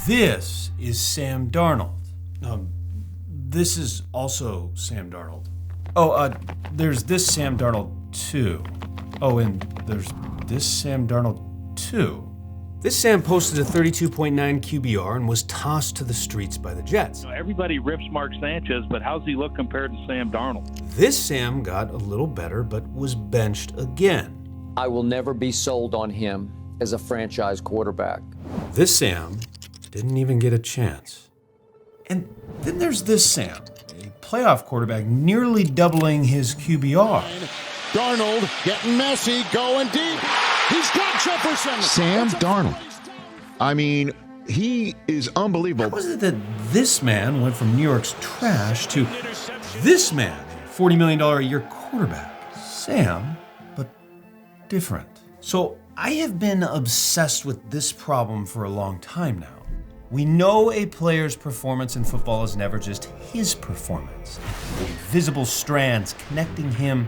This is Sam Darnold. This is also Sam Darnold. There's this Sam Darnold too. Oh, and there's this Sam Darnold too. This Sam posted a 32.9 QBR and was tossed to the streets by the Jets. Everybody rips Mark Sanchez, but how's he look compared to Sam Darnold? This Sam got a little better, but was benched again. I will never be sold on him as a franchise quarterback. This Sam didn't even get a chance. And then there's this Sam, a playoff quarterback nearly doubling his QBR. Darnold getting messy, going deep. He's got Jefferson. Sam Darnold. I mean, he is unbelievable. How was it that this man went from New York's trash to this man, a $40 million a year quarterback? Sam, but different. So I have been obsessed with this problem for a long time now. We know a player's performance in football is never just his performance. Visible strands connecting him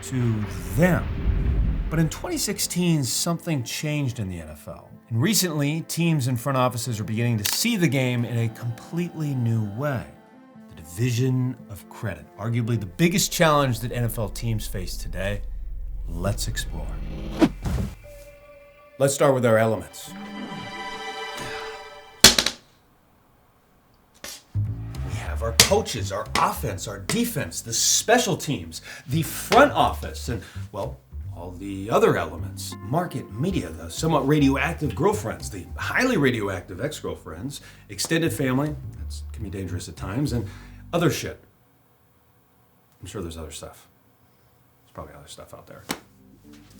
to them. But in 2016, something changed in the NFL. And recently, teams and front offices are beginning to see the game in a completely new way. The division of credit, arguably the biggest challenge that NFL teams face today. Let's explore. Let's start with our elements. We have our coaches, our offense, our defense, the special teams, the front office, and, well, all the other elements. Market, media, the somewhat radioactive girlfriends, the highly radioactive ex-girlfriends, extended family, that can be dangerous at times, and other shit. I'm sure there's other stuff. There's probably other stuff out there.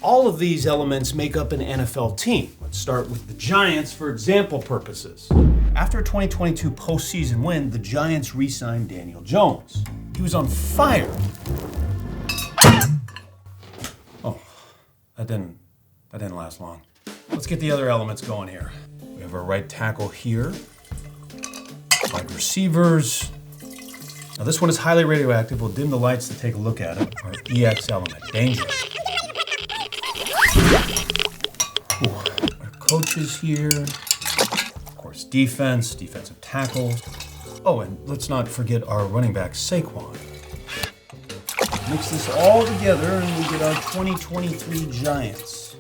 All of these elements make up an NFL team. Let's start with the Giants for example purposes. After a 2022 postseason win, the Giants re-signed Daniel Jones. He was on fire. That didn't last long. Let's get the other elements going here. We have our right tackle here. Wide receivers. Now this one is highly radioactive. We'll dim the lights to take a look at it. Our EX element, dangerous. Ooh. Our coaches here. Of course, defense, defensive tackle. Oh, and let's not forget our running back, Saquon. Mix this all together and we get our 2023 Giants.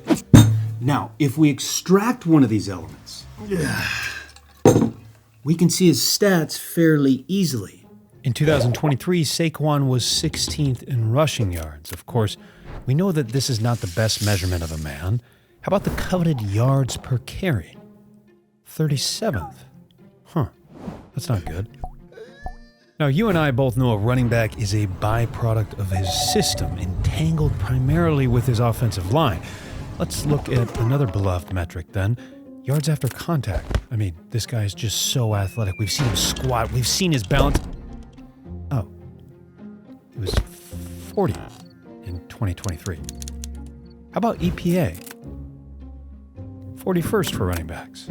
Now, if we extract one of these elements, we can see his stats fairly easily. In 2023, Saquon was 16th in rushing yards. Of course, we know that this is not the best measurement of a man. How about the coveted yards per carry? 37th. That's not good. Now, you and I both know a running back is a byproduct of his system, entangled primarily with his offensive line. Let's look at another beloved metric then, yards after contact. I mean, this guy is just so athletic. We've seen him squat. We've seen his balance. Oh, he was 40 in 2023. How about EPA? 41st for running backs.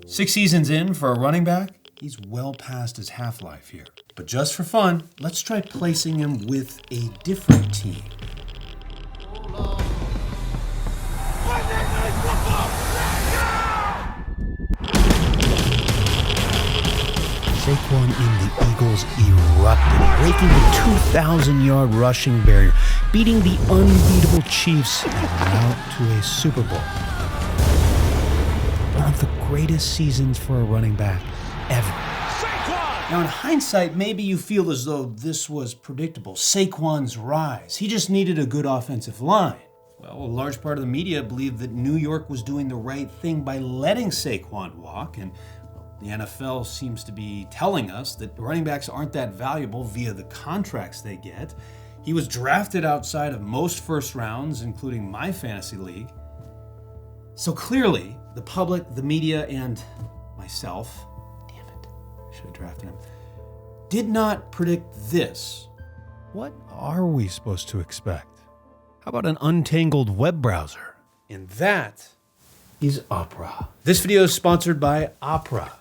6 seasons in for a running back, he's well past his half-life here. But just for fun, let's try placing him with a different team. Saquon in the Eagles erupted, breaking the 2,000-yard rushing barrier, beating the unbeatable Chiefs en route to a Super Bowl. One of the greatest seasons for a running back ever. Saquon! Now, in hindsight, maybe you feel as though this was predictable. Saquon's rise. He just needed a good offensive line. Well, a large part of the media believed that New York was doing the right thing by letting Saquon walk, and the NFL seems to be telling us that running backs aren't that valuable via the contracts they get. He was drafted outside of most first rounds, including my fantasy league. So clearly, the public, the media, and myself, damn it, I should have drafted him, did not predict this. What are we supposed to expect? How about an untangled web browser? And that is Opera. This video is sponsored by Opera.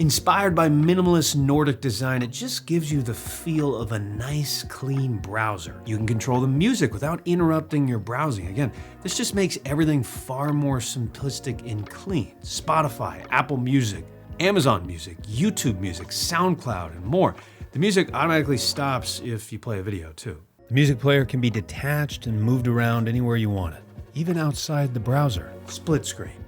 Inspired by minimalist Nordic design, it just gives you the feel of a nice, clean browser. You can control the music without interrupting your browsing. Again, this just makes everything far more simplistic and clean. Spotify, Apple Music, Amazon Music, YouTube Music, SoundCloud, and more. The music automatically stops if you play a video too. The music player can be detached and moved around anywhere you want it, even outside the browser. Split screen.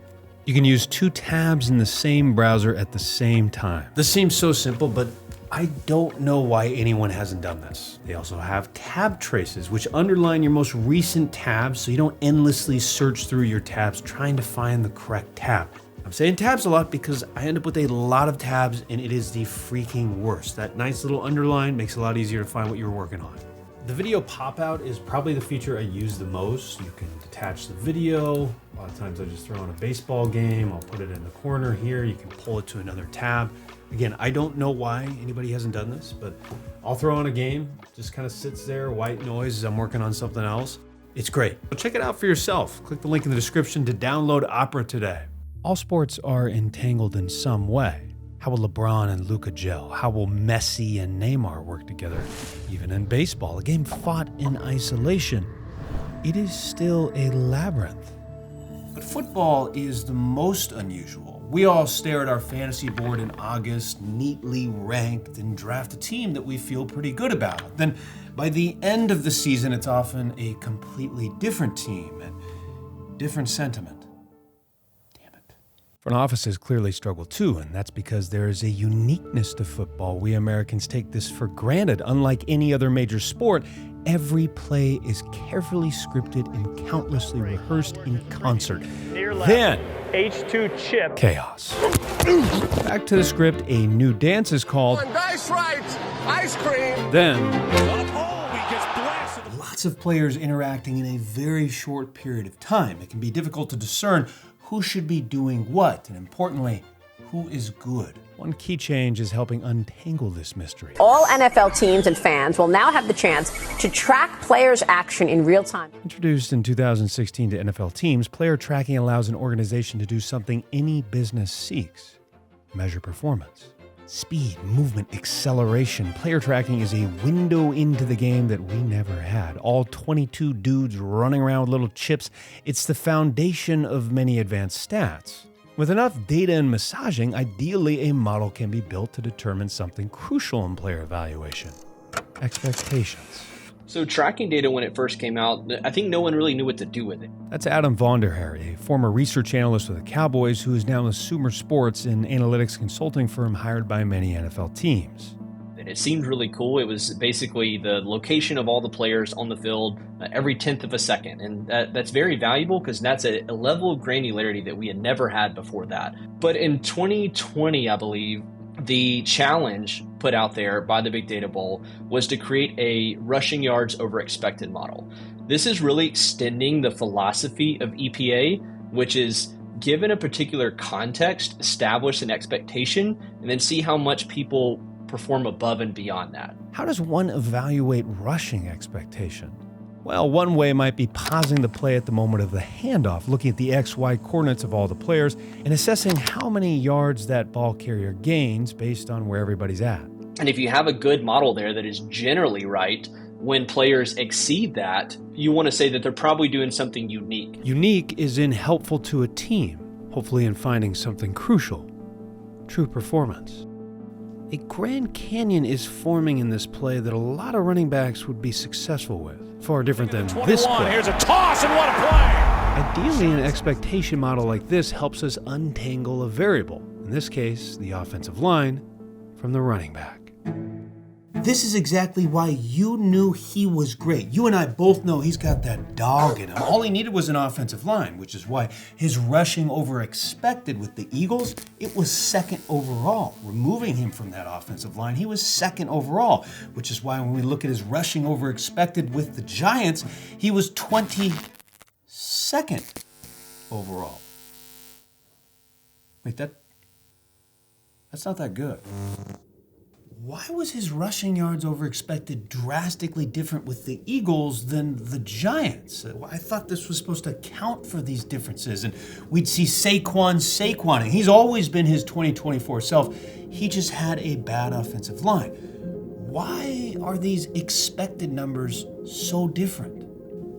You can use 2 tabs in the same browser at the same time. This seems so simple, but I don't know why anyone hasn't done this. They also have tab traces, which underline your most recent tabs so you don't endlessly search through your tabs trying to find the correct tab. I'm saying tabs a lot because I end up with a lot of tabs and it is the freaking worst. That nice little underline makes it a lot easier to find what you're working on. The video pop-out is probably the feature I use the most. You can detach the video. A lot of times I just throw on a baseball game. I'll put it in the corner here. You can pull it to another tab. Again, I don't know why anybody hasn't done this, but I'll throw on a game. Just kind of sits there, white noise as I'm working on something else. It's great. But check it out for yourself. Click the link in the description to download Opera today. All sports are entangled in some way. How will LeBron and Luka gel? How will Messi and Neymar work together? Even in baseball, a game fought in isolation, it is still a labyrinth. But football is the most unusual. We all stare at our fantasy board in August, neatly ranked, and draft a team that we feel pretty good about. Then by the end of the season, it's often a completely different team and different sentiment. Front offices clearly struggle too, and that's because there is a uniqueness to football. We Americans take this for granted. Unlike any other major sport, every play is carefully scripted and countlessly rehearsed in concert. Then, H2 chip. Chaos. Back to the script, a new dance is called. Nice right, ice cream. Then, lots of players interacting in a very short period of time. It can be difficult to discern who should be doing what, and importantly, who is good. One key change is helping untangle this mystery. All NFL teams and fans will now have the chance to track players' action in real time. Introduced in 2016 to NFL teams, player tracking allows an organization to do something any business seeks: measure performance. Speed, movement, acceleration. Player tracking is a window into the game that we never had. All 22 dudes running around with little chips. It's the foundation of many advanced stats. With enough data and massaging, ideally a model can be built to determine something crucial in player evaluation: expectations. So tracking data when it first came out, I think no one really knew what to do with it. That's Adam Vonderhaar, a former research analyst with the Cowboys who is now with Sumer Sports, an analytics consulting firm hired by many NFL teams. And it seemed really cool. It was basically the location of all the players on the field every 10th of a second. And that's very valuable because that's a level of granularity that we had never had before that. But in 2020, I believe, the challenge put out there by the Big Data Bowl was to create a rushing yards over expected model. This is really extending the philosophy of EPA, which is given a particular context, establish an expectation, and then see how much people perform above and beyond that. How does one evaluate rushing expectation? Well, one way might be pausing the play at the moment of the handoff, looking at the XY coordinates of all the players, and assessing how many yards that ball carrier gains based on where everybody's at. And if you have a good model there that is generally right, when players exceed that, you want to say that they're probably doing something unique. Unique is in helpful to a team, hopefully in finding something crucial: true performance. A Grand Canyon is forming in this play that a lot of running backs would be successful with. Far different than this play. Here's a toss and what a play! Ideally, an expectation model like this helps us untangle a variable, in this case, the offensive line, from the running back. This is exactly why you knew he was great. You and I both know he's got that dog in him. All he needed was an offensive line, which is why his rushing over expected with the Eagles, it was second overall. Removing him from that offensive line, he was second overall, which is why when we look at his rushing over expected with the Giants, he was 22nd overall. Wait, that's not that good. Why was his rushing yards over expected drastically different with the Eagles than the Giants? I thought this was supposed to account for these differences, and we'd see Saquoning. He's always been his 2024 self. He just had a bad offensive line. Why are these expected numbers so different?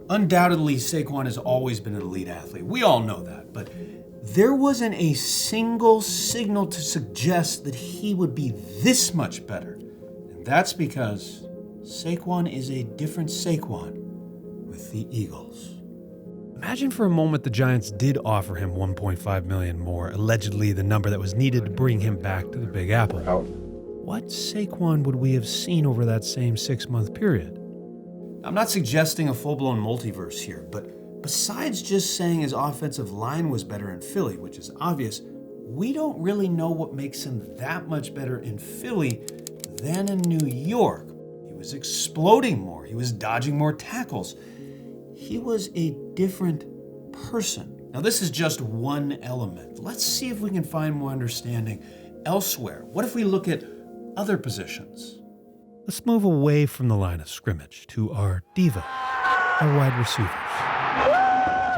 Undoubtedly, Saquon has always been an elite athlete. We all know that, but There wasn't a single signal to suggest that he would be this much better. And that's because Saquon is a different Saquon with the Eagles. Imagine for a moment the Giants did offer him $1.5 million more, allegedly the number that was needed to bring him back to the Big Apple. What Saquon would we have seen over that same 6-month period? I'm not suggesting a full-blown multiverse here, but besides just saying his offensive line was better in Philly, which is obvious, we don't really know what makes him that much better in Philly than in New York. He was exploding more. He was dodging more tackles. He was a different person. Now, this is just one element. Let's see if we can find more understanding elsewhere. What if we look at other positions? Let's move away from the line of scrimmage to our diva, our wide receivers.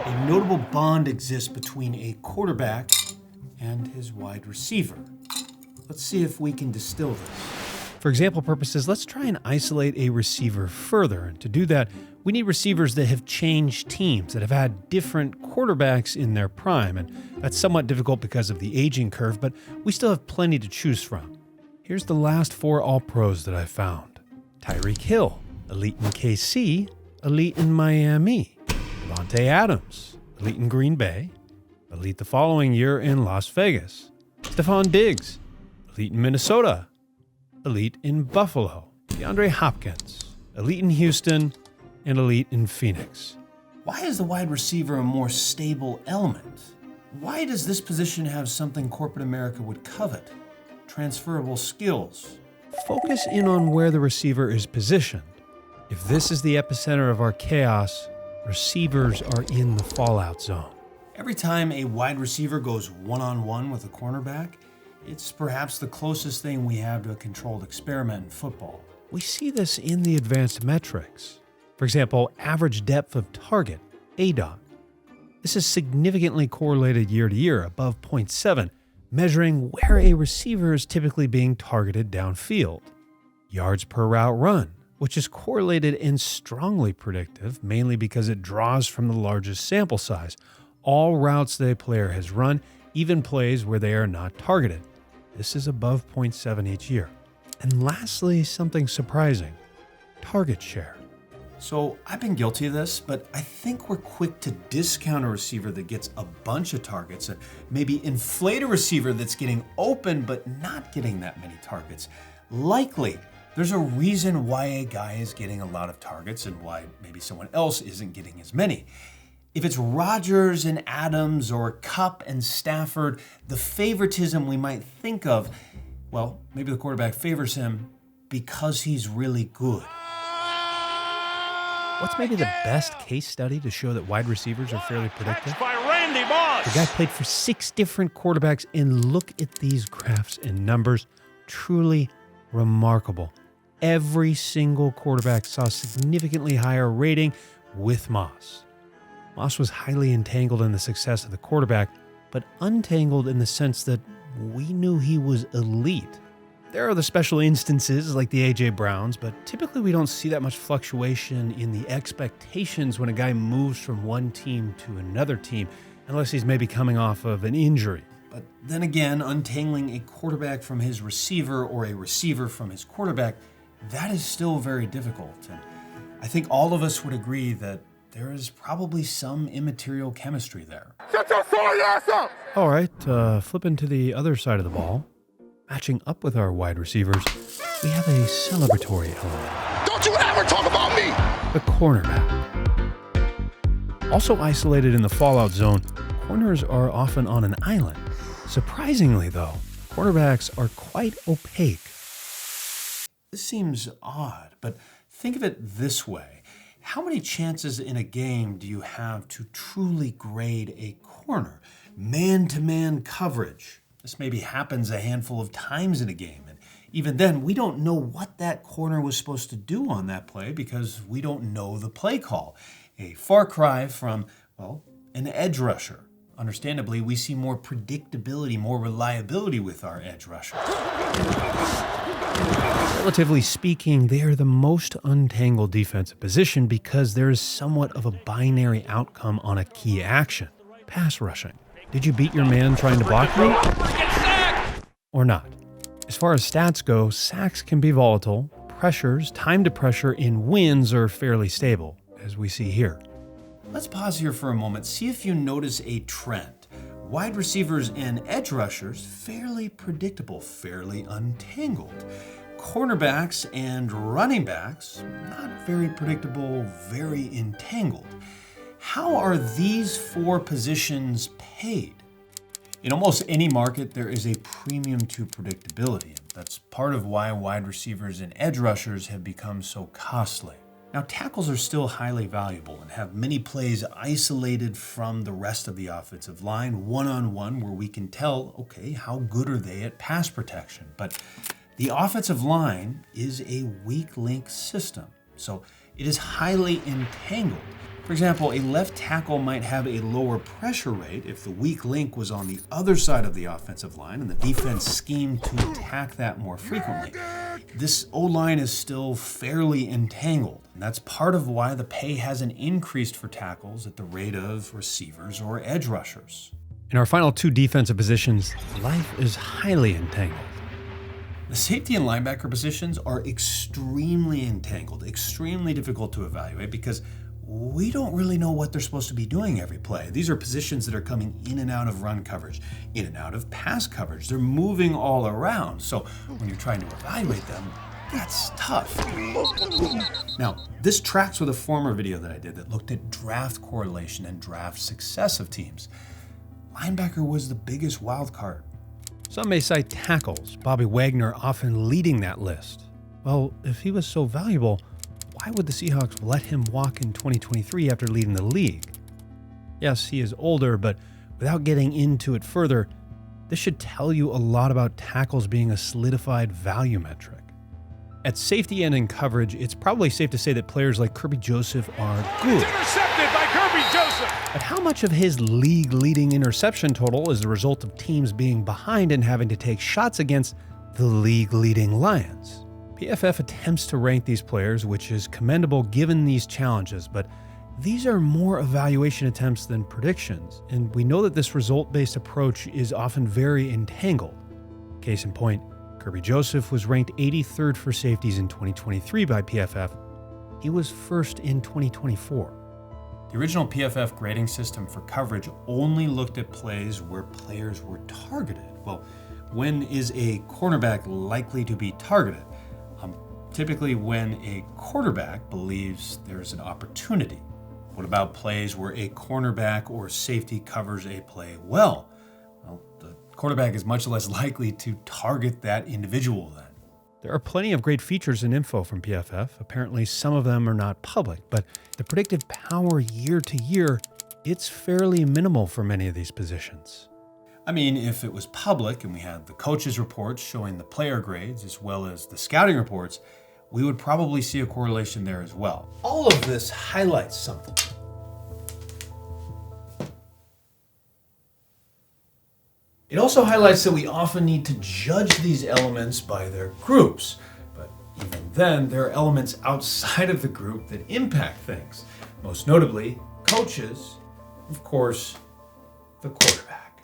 A notable bond exists between a quarterback and his wide receiver. Let's see if we can distill this. For example purposes, let's try and isolate a receiver further. And to do that, we need receivers that have changed teams, that have had different quarterbacks in their prime. And that's somewhat difficult because of the aging curve, but we still have plenty to choose from. Here's the last 4 All-Pros that I found. Tyreek Hill, elite in KC, elite in Miami. Devontae Adams, elite in Green Bay, elite the following year in Las Vegas. Stephon Diggs, elite in Minnesota, elite in Buffalo. DeAndre Hopkins, elite in Houston, and elite in Phoenix. Why is the wide receiver a more stable element? Why does this position have something corporate America would covet? Transferable skills. Focus in on where the receiver is positioned. If this is the epicenter of our chaos, receivers are in the fallout zone. Every time a wide receiver goes one-on-one with a cornerback, it's perhaps the closest thing we have to a controlled experiment in football. We see this in the advanced metrics. For example, average depth of target, ADOT. This is significantly correlated year to year, above 0.7, measuring where a receiver is typically being targeted downfield. Yards per route run, which is correlated and strongly predictive, mainly because it draws from the largest sample size. All routes that a player has run, even plays where they are not targeted. This is above 0.7 each year. And lastly, something surprising, target share. So I've been guilty of this, but I think we're quick to discount a receiver that gets a bunch of targets and maybe inflate a receiver that's getting open but not getting that many targets. Likely, there's a reason why a guy is getting a lot of targets and why maybe someone else isn't getting as many. If it's Rodgers and Adams or Kupp and Stafford, the favoritism we might think of, well, maybe the quarterback favors him because he's really good. What's maybe the best case study to show that wide receivers are fairly predictive? By Randy Moss. The guy played for 6 different quarterbacks, and look at these graphs and numbers. Truly remarkable. Every single quarterback saw a significantly higher rating with Moss. Moss was highly entangled in the success of the quarterback, but untangled in the sense that we knew he was elite. There are the special instances like the A.J. Browns, but typically we don't see that much fluctuation in the expectations when a guy moves from one team to another team, unless he's maybe coming off of an injury. But then again, untangling a quarterback from his receiver or a receiver from his quarterback, that is still very difficult. And I think all of us would agree that there is probably some immaterial chemistry there. Shut your sorry ass up! All right, flipping to the other side of the ball. Matching up with our wide receivers, we have a celebratory element. Don't you ever talk about me! The cornerback. Also isolated in the fallout zone, corners are often on an island. Surprisingly, though, cornerbacks are quite opaque. This seems odd, but think of it this way. How many chances in a game do you have to truly grade a corner? Man-to-man coverage. This maybe happens a handful of times in a game, and even then, we don't know what that corner was supposed to do on that play because we don't know the play call. A far cry from, well, an edge rusher. Understandably, we see more predictability, more reliability with our edge rushers. Relatively speaking, they are the most untangled defensive position because there is somewhat of a binary outcome on a key action, pass rushing. Did you beat your man trying to block me? Or not? As far as stats go, sacks can be volatile. Pressures, time to pressure in wins are fairly stable, as we see here. Let's pause here for a moment. See if you notice a trend. Wide receivers and edge rushers, fairly predictable, fairly untangled. Cornerbacks and running backs, not very predictable, very entangled. How are these four positions paid? In almost any market, there is a premium to predictability. That's part of why wide receivers and edge rushers have become so costly. Now, tackles are still highly valuable and have many plays isolated from the rest of the offensive line, one-on-one, where we can tell, okay, how good are they at pass protection? But the offensive line is a weak link system, so it is highly entangled. For example, a left tackle might have a lower pressure rate if the weak link was on the other side of the offensive line and the defense schemed to attack that more frequently. This O-line is still fairly entangled, and that's part of why the pay hasn't increased for tackles at the rate of receivers or edge rushers. In our final two defensive positions, life is highly entangled. The safety and linebacker positions are extremely entangled, extremely difficult to evaluate because we don't really know what they're supposed to be doing every play. These are positions that are coming in and out of run coverage, in and out of pass coverage. They're moving all around. So when you're trying to evaluate them, that's tough. Now, this tracks with a former video that I did that looked at draft correlation and draft success of teams. Linebacker was the biggest wild card. Some may cite tackles, Bobby Wagner often leading that list. Well, if he was so valuable, why would the Seahawks let him walk in 2023 after leading the league? Yes, he is older, but without getting into it further, this should tell you a lot about tackles being a solidified value metric. At safety and in coverage, it's probably safe to say that players like Kerby Joseph are good. Intercepted by Kerby Joseph! But how much of his league-leading interception total is the result of teams being behind and having to take shots against the league-leading Lions? PFF attempts to rank these players, which is commendable given these challenges, but these are more evaluation attempts than predictions, and we know that this result-based approach is often very entangled. Case in point, Kerby Joseph was ranked 83rd for safeties in 2023 by PFF. He was first in 2024. The original PFF grading system for coverage only looked at plays where players were targeted. Well, when is a cornerback likely to be targeted? Typically when a quarterback believes there's an opportunity. What about plays where a cornerback or safety covers a play well? Well, the quarterback is much less likely to target that individual then. There are plenty of great features and info from PFF. Apparently some of them are not public, but the predictive power year to year, it's fairly minimal for many of these positions. I mean, if it was public and we had the coaches' reports showing the player grades as well as the scouting reports, we would probably see a correlation there as well. All of this highlights something. It also highlights that we often need to judge these elements by their groups, but even then, there are elements outside of the group that impact things. Most notably, coaches, of course, the quarterback.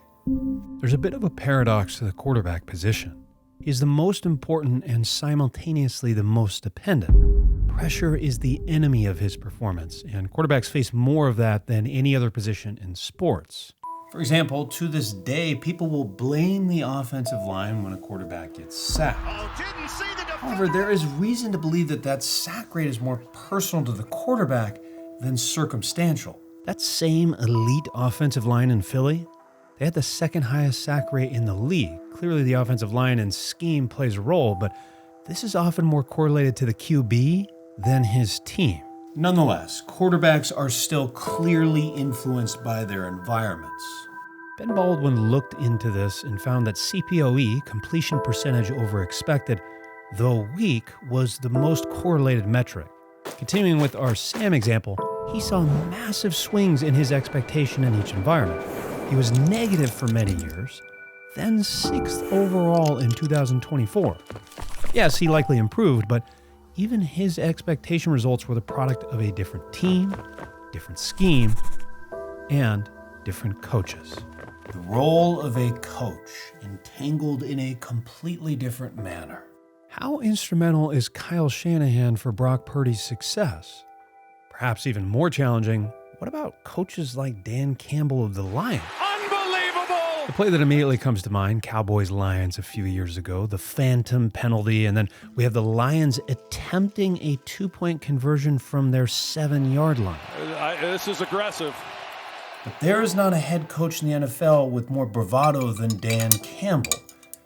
There's a bit of a paradox to the quarterback position. He is the most important and simultaneously the most dependent. Pressure is the enemy of his performance, and quarterbacks face more of that than any other position in sports. For example, to this day, people will blame the offensive line when a quarterback gets sacked. However, there is reason to believe that that sack rate is more personal to the quarterback than circumstantial. That same elite offensive line in Philly, they had the second highest sack rate in the league. Clearly the offensive line and scheme plays a role, but this is often more correlated to the QB than his team. Nonetheless, quarterbacks are still clearly influenced by their environments. Ben Baldwin looked into this and found that CPOE, completion percentage over expected, though weak, was the most correlated metric. Continuing with our Sam example, he saw massive swings in his expectation in each environment. He was negative for many years, then 6th overall in 2024. Yes, he likely improved, but even his expectation results were the product of a different team, different scheme, and different coaches. The role of a coach, entangled in a completely different manner. How instrumental is Kyle Shanahan for Brock Purdy's success? Perhaps even more challenging, what about coaches like Dan Campbell of the Lions? Unbelievable! The play that immediately comes to mind, Cowboys-Lions a few years ago, the phantom penalty, and then we have the Lions attempting a 2-point conversion from their 7-yard line. This is aggressive. But there is not a head coach in the NFL with more bravado than Dan Campbell.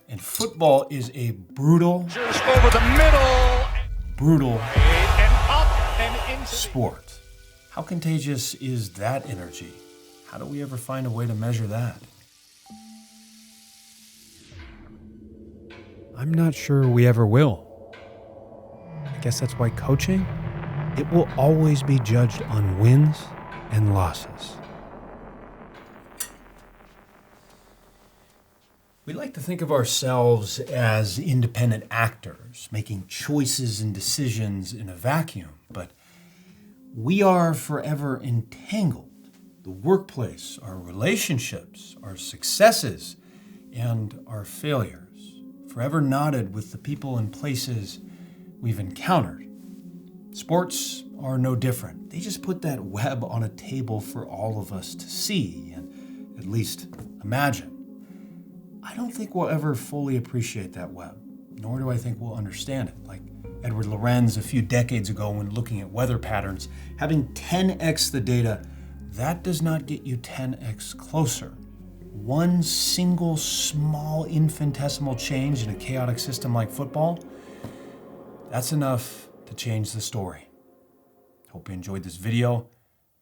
And football is a brutal, Over the middle. brutal And up and into sport. How contagious is that energy? How do we ever find a way to measure that? I'm not sure we ever will. I guess that's why coaching, it will always be judged on wins and losses. We like to think of ourselves as independent actors, making choices and decisions in a vacuum, but we are forever entangled. The workplace, our relationships, our successes, and our failures, forever knotted with the people and places we've encountered. Sports are no different. They just put that web on a table for all of us to see and at least imagine. I don't think we'll ever fully appreciate that web, nor do I think we'll understand it. Like Edward Lorenz a few decades ago when looking at weather patterns, having 10x the data, that does not get you 10x closer. One single small infinitesimal change in a chaotic system like football, that's enough to change the story. Hope you enjoyed this video.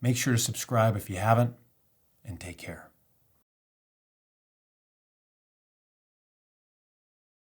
Make sure to subscribe if you haven't, and take care.